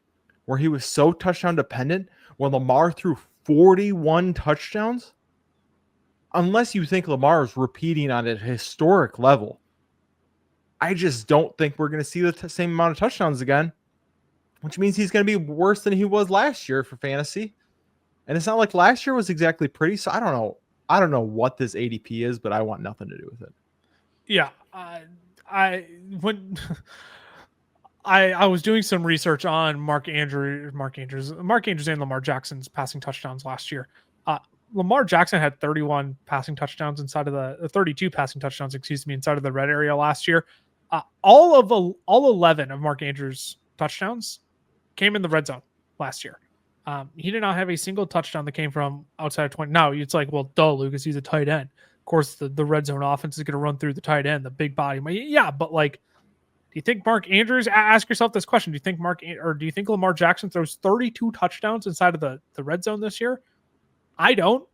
where he was so touchdown dependent, when Lamar threw 41 touchdowns, unless you think Lamar is repeating on a historic level, I just don't think we're going to see the same amount of touchdowns again, which means he's going to be worse than he was last year for fantasy. And it's not like last year was exactly pretty. So I don't know. I don't know what this ADP is, but I want nothing to do with it. Yeah. I was doing some research on Mark Andrews and Lamar Jackson's passing touchdowns last year. Lamar Jackson had 31 passing touchdowns inside of the 32 passing touchdowns, inside of the red area last year. All 11 of Mark Andrews' touchdowns came in the red zone last year. He did not have a single touchdown that came from outside of 20. Now it's like, well, duh, Lucas, he's a tight end. Of course, the red zone offense is going to run through the tight end, the big body. Yeah, but like, do you think Mark Andrews? Ask yourself this question: do you think Lamar Jackson throws 32 touchdowns inside of the red zone this year? I don't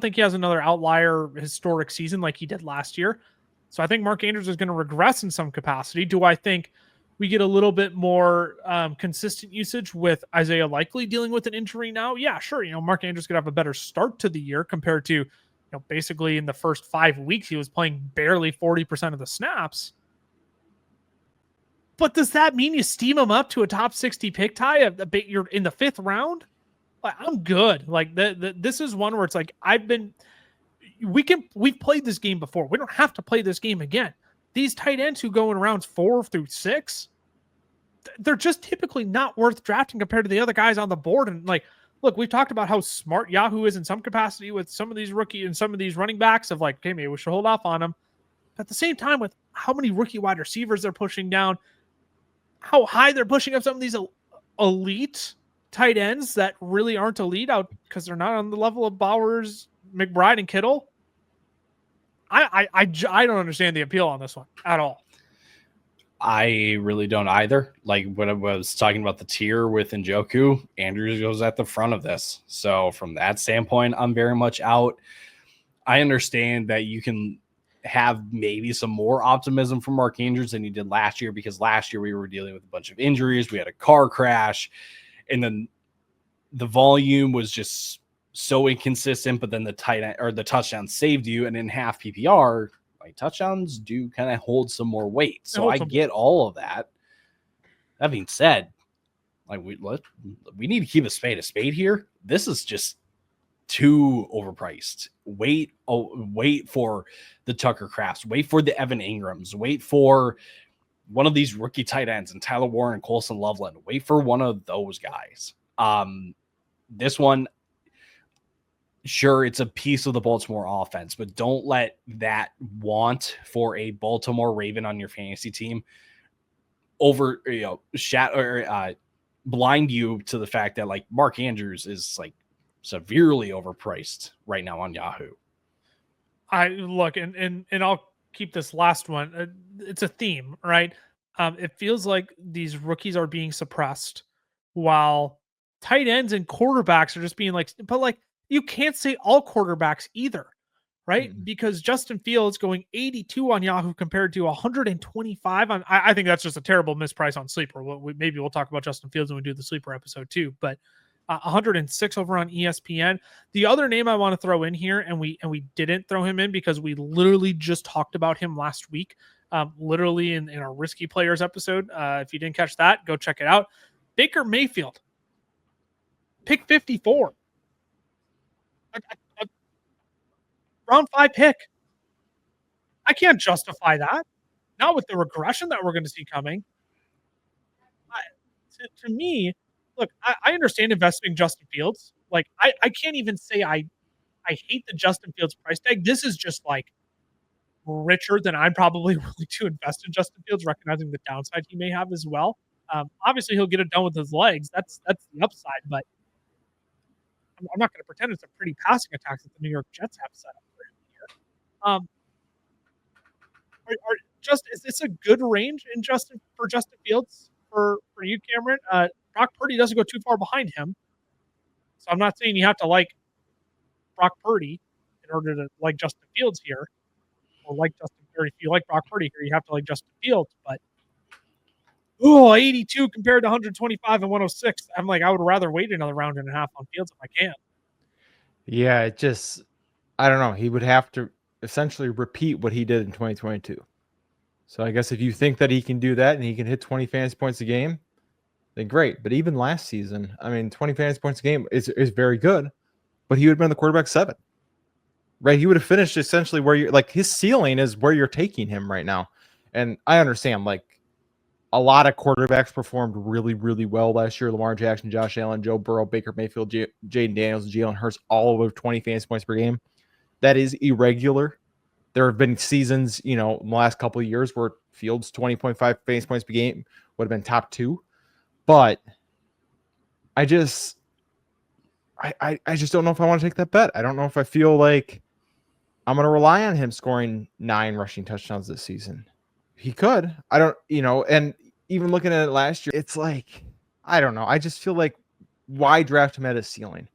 think he has another outlier historic season like he did last year. So I think Mark Andrews is going to regress in some capacity. Do I think we get a little bit more consistent usage with Isaiah Likely dealing with an injury now? Yeah, sure. Mark Andrews could have a better start to the year compared to, basically in the first 5 weeks, he was playing barely 40% of the snaps. But does that mean you steam him up to a top 60 pick tie? You're in the 5th round? I'm good. Like this is one where it's like we've played this game before. We don't have to play this game again. These tight ends who go in rounds 4 through 6, they're just typically not worth drafting compared to the other guys on the board. And like, look, we've talked about how smart Yahoo is in some capacity with some of these rookie and some of these running backs of like, okay, maybe we should hold off on them. But at the same time, with how many rookie wide receivers they're pushing down, how high they're pushing up some of these elite tight ends that really aren't elite out because they're not on the level of Bowers, McBride, and Kittle. I don't understand the appeal on this one at all. I really don't either. Like when I was talking about the tier with Njoku, Andrews goes at the front of this. So from that standpoint, I'm very much out. I understand that you can have maybe some more optimism from Mark Andrews than you did last year, because last year we were dealing with a bunch of injuries. We had a car crash, and then the volume was just so inconsistent, but then the tight end or the touchdown saved you. And in half PPR, like touchdowns do kind of hold some more weight. So I get all of that. That being said, like we need to keep a spade here. This is just too overpriced. Wait for the Tucker Crafts, wait for the Evan Ingrams, wait for one of these rookie tight ends and Tyler Warren, Colson Loveland. Wait for one of those guys. This one, sure, it's a piece of the Baltimore offense, but don't let that want for a Baltimore Raven on your fantasy team blind you to the fact that like Mark Andrews is like severely overpriced right now on Yahoo. I look, and I'll keep this last one. It's a theme, right? It feels like these rookies are being suppressed while tight ends and quarterbacks are just being like, but like you can't say all quarterbacks either, right? Mm-hmm. Because Justin Fields going 82 on Yahoo compared to 125 on, I think that's just a terrible misprice on Sleeper. Maybe we'll talk about Justin Fields when we do the Sleeper episode too, but 106 over on ESPN. The other name I want to throw in here, and we didn't throw him in because we literally just talked about him last week, literally in our Risky Players episode. If you didn't catch that, go check it out. Baker Mayfield, pick 54. A round 5 pick. I can't justify that. Not with the regression that we're going to see coming. To me, look, I understand investing in Justin Fields. Like, I can't even say I hate the Justin Fields price tag. This is just like richer than I'm probably willing to invest in Justin Fields, recognizing the downside he may have as well. Obviously, he'll get it done with his legs. That's the upside, but I'm not going to pretend it's a pretty passing attack that the New York Jets have set up for him here. Is this a good range for Justin Fields for you, Cameron? Brock Purdy doesn't go too far behind him, so I'm not saying you have to like Brock Purdy in order to like Justin Fields here, or if you like Brock Purdy here, you have to like Justin Fields. But 82 compared to 125 and 106. I'm like, I would rather wait another round and a half on Fields if I can. Yeah, I don't know. He would have to essentially repeat what he did in 2022. So I guess if you think that he can do that and he can hit 20 fantasy points a game, then great. But even last season, I mean, 20 fantasy points a game is very good, but he would have been the quarterback 7, right? He would have finished essentially where you're like, his ceiling is where you're taking him right now. And I understand, like, a lot of quarterbacks performed really, really well last year. Lamar Jackson, Josh Allen, Joe Burrow, Baker Mayfield, Jaden Daniels, and Jalen Hurts, all over 20 fantasy points per game. That is irregular. There have been seasons, in the last couple of years where Fields 20.5 fantasy points per game would have been top 2. But I just don't know if I want to take that bet. I don't know if I feel like I'm going to rely on him scoring 9 rushing touchdowns this season. He could. I don't, and even looking at it last year, it's like, I don't know. I just feel like, why draft him at his ceiling?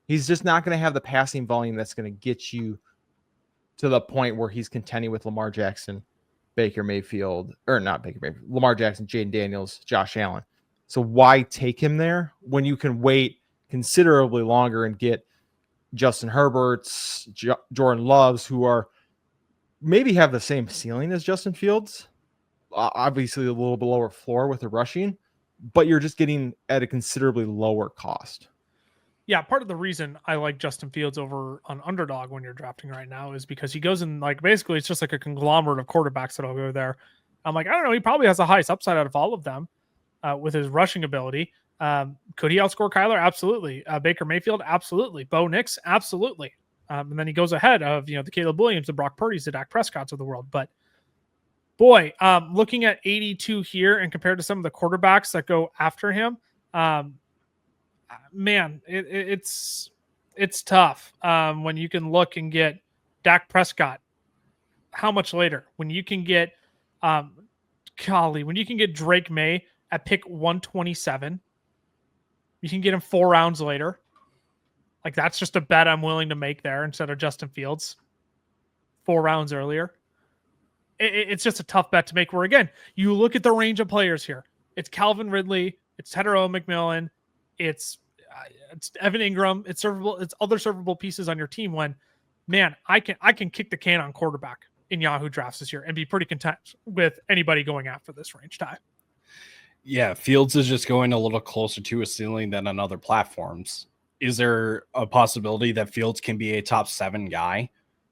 He's just not going to have the passing volume that's going to get you to the point where he's contending with Lamar Jackson, Baker Mayfield, or not Baker Mayfield, Lamar Jackson, Jaden Daniels, Josh Allen. So why take him there when you can wait considerably longer and get Justin Herbert's, Jordan Loves, who are maybe have the same ceiling as Justin Fields, obviously a little bit lower floor with the rushing, but you're just getting at a considerably lower cost. Yeah, part of the reason I like Justin Fields over on Underdog when you're drafting right now is because he goes in, like, basically it's just like a conglomerate of quarterbacks that'll go there. I'm like, I don't know, he probably has the highest upside out of all of them with his rushing ability. Could he outscore Kyler? Absolutely. Baker Mayfield? Absolutely. Bo Nix? Absolutely. And then he goes ahead of, the Caleb Williams, the Brock Purdy's, the Dak Prescott's of the world. But boy, looking at 82 here and compared to some of the quarterbacks that go after him, man, it's tough when you can look and get Dak Prescott. How much later? When you can get golly, when you can get Drake May at pick 127, you can get him 4 rounds later. Like, that's just a bet I'm willing to make there instead of Justin Fields 4 rounds earlier. It's just a tough bet to make where, again, you look at the range of players here. It's Calvin Ridley. It's Teteroia McMillan. It's Evan Ingram. It's other servable pieces on your team when, man, I can kick the can on quarterback in Yahoo drafts this year and be pretty content with anybody going after this range tie. Yeah, Fields is just going a little closer to a ceiling than on other platforms. Is there a possibility that Fields can be a top 7 guy?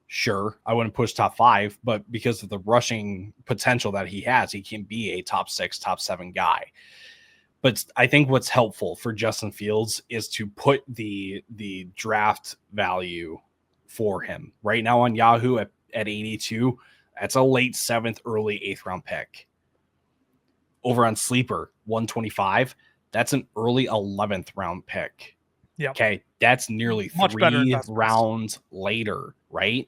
Sure. I wouldn't push top 5, but because of the rushing potential that he has, he can be a top 6, top 7 guy. But I think what's helpful for Justin Fields is to put the draft value for him. Right now on Yahoo at 82, that's a late 7th, early 8th round pick. Over on Sleeper, 125, that's an early 11th round pick. Yep. Okay, that's nearly Much better 3 rounds later, right?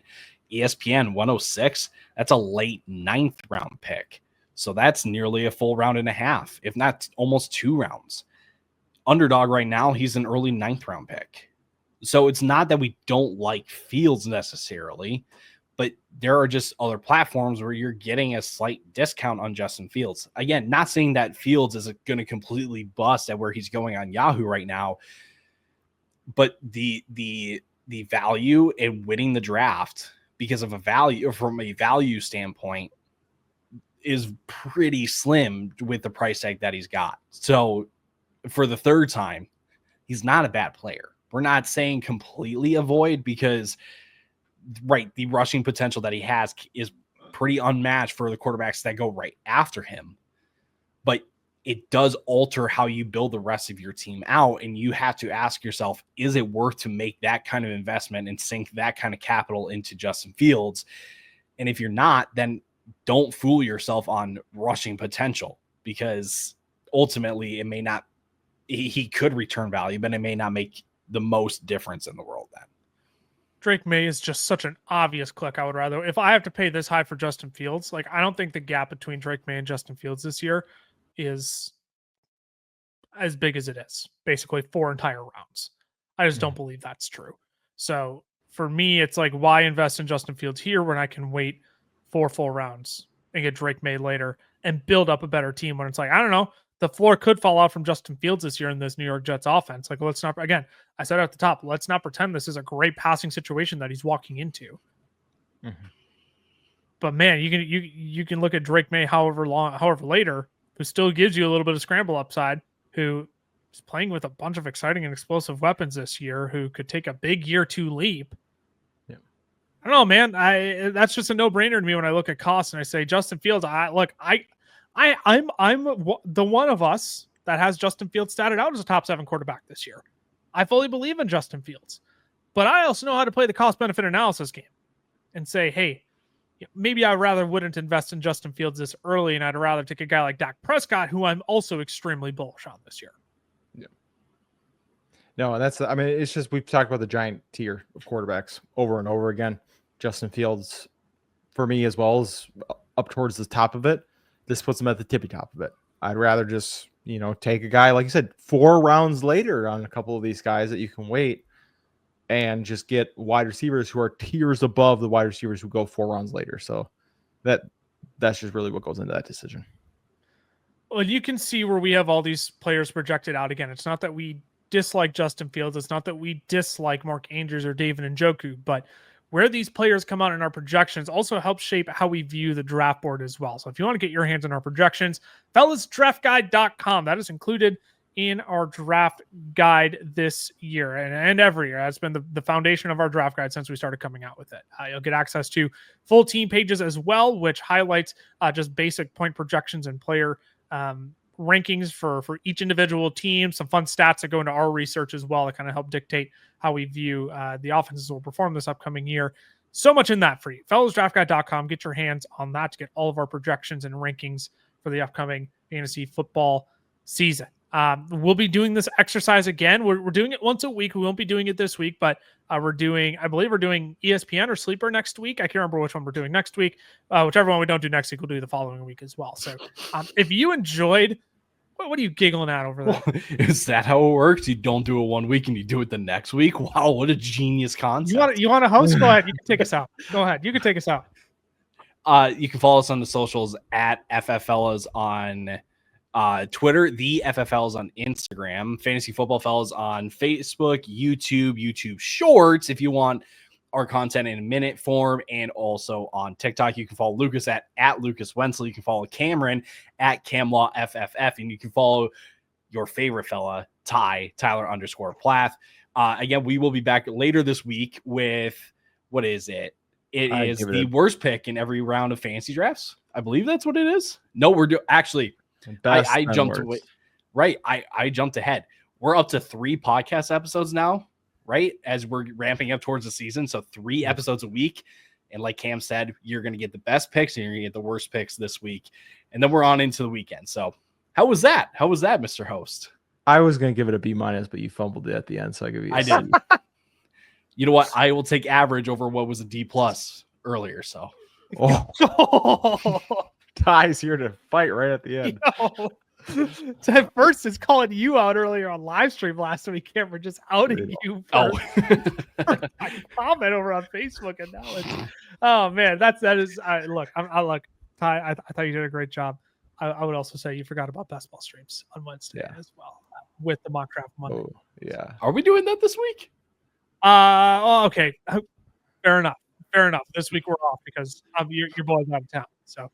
ESPN 106, that's a late 9th round pick. So that's nearly a full round and a half, if not almost 2 rounds. Underdog right now, he's an early 9th round pick. So it's not that we don't like Fields necessarily, but there are just other platforms where you're getting a slight discount on Justin Fields. Again, not saying that Fields is going to completely bust at where he's going on Yahoo right now, but the value in winning the draft because of a value, or from a value standpoint, is pretty slim with the price tag that he's got. So for the 3rd time, he's not a bad player. We're not saying completely avoid because, right, the rushing potential that he has is pretty unmatched for the quarterbacks that go right after him. But it does alter how you build the rest of your team out. And you have to ask yourself, is it worth to make that kind of investment and sink that kind of capital into Justin Fields? And if you're not, then don't fool yourself on rushing potential, because ultimately it may not, he could return value, but it may not make the most difference in the world then. Drake May is just such an obvious click. I would rather, if I have to pay this high for Justin Fields, like, I don't think the gap between Drake May and Justin Fields this year is as big as it is. Basically 4 entire rounds. I just don't believe that's true. So for me, it's like, why invest in Justin Fields here when I can wait 4 full rounds and get Drake May later and build up a better team when it's like, I don't know, the floor could fall out from Justin Fields this year in this New York Jets offense. Like, let's not, again, I said at the top, let's not pretend this is a great passing situation that he's walking into. Mm-hmm. But man, you can look at Drake May however later, who still gives you a little bit of scramble upside, who is playing with a bunch of exciting and explosive weapons this year, who could take a big year 2 leap. Yeah. I don't know, man. That's just a no-brainer to me when I look at costs and I say Justin Fields. I'm the one of us that has Justin Fields statted out as a top 7 quarterback this year. I fully believe in Justin Fields, but I also know how to play the cost-benefit analysis game and say, hey, maybe I rather wouldn't invest in Justin Fields this early, and I'd rather take a guy like Dak Prescott, who I'm also extremely bullish on this year. Yeah. No, that's, I mean, it's just, we've talked about the giant tier of quarterbacks over and over again. Justin Fields, for me, as well, is up towards the top of it. This puts him at the tippy top of it. I'd rather just, take a guy, like you said, 4 rounds later on a couple of these guys that you can wait, and just get wide receivers who are tiers above the wide receivers who go 4 rounds later. So that's just really what goes into that decision. Well, you can see where we have all these players projected out. Again, it's not that we dislike Justin Fields. It's not that we dislike Mark Andrews or David Njoku, but where these players come out in our projections also helps shape how we view the draft board as well. So if you want to get your hands on our projections, fellasdraftguide.com, that is included in our draft guide this year and every year. That's been the foundation of our draft guide since we started coming out with it. You'll get access to full team pages as well, which highlights just basic point projections and player rankings for each individual team, some fun stats that go into our research as well that kind of help dictate how we view the offenses will perform this upcoming year. So much in that for you. fellasdraftguide.com. Get your hands on that to get all of our projections and rankings for the upcoming fantasy football season. We'll be doing this exercise again. We're doing it once a week. We won't be doing it this week, but I believe we're doing ESPN or Sleeper next week. I can't remember which one we're doing next week. Whichever one we don't do next week, we'll do the following week as well. So if you enjoyed, what are you giggling at over there? Is that how it works? You don't do it one week and you do it the next week? Wow, what a genius concept. You want to host? Go ahead. You can take us out. Go ahead. You can take us out. You can follow us on the socials at FFFellas on Twitter, the FFLs on Instagram, Fantasy Football Fellas on Facebook, YouTube Shorts if you want our content in minute form, and also on TikTok. You can follow Lucas at Lucas Wenzel. You can follow Cameron at CamLawFFF, and you can follow your favorite fella, Tyler _Plath. Again, we will be back later this week with, what is it? It is the worst pick in every round of fantasy drafts. I believe that's what it is. No, we're actually. I jumped away. Right. I jumped ahead. We're up to 3 podcast episodes now, right? As we're ramping up towards the season. So 3 episodes a week. And like Cam said, you're going to get the best picks and you're going to get the worst picks this week. And then we're on into the weekend. So how was that? How was that, Mr. Host? I was going to give it a B-, but you fumbled it at the end. So I give you a C. did. You know what? I will take average over what was a D+ earlier. So. Oh. Ty's here to fight right at the end. So at first, it's calling you out earlier on live stream last week. We're just outing you for a comment over on Facebook, and now it's man, that is. Look, Ty. I thought you did a great job. I would also say you forgot about best ball streams on Wednesday as well with the mock draft Monday. Oh, yeah. Are we doing that this week? Okay. Fair enough. This week we're off because your boy's out of town. So.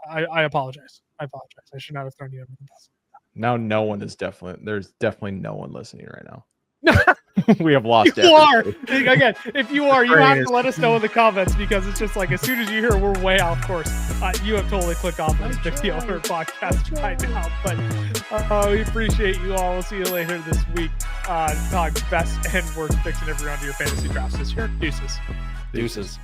I apologize. I should not have thrown you under the bus. Now there's definitely no one listening right now. We have lost. You are. Again, if you are, you have to let us know in the comments, because it's just like as soon as you hear we're way off course, you have totally clicked off this video or podcast right now. But we appreciate you all. We'll see you later this week. Talk best and worst picks in every round of your fantasy drafts this year. Deuces.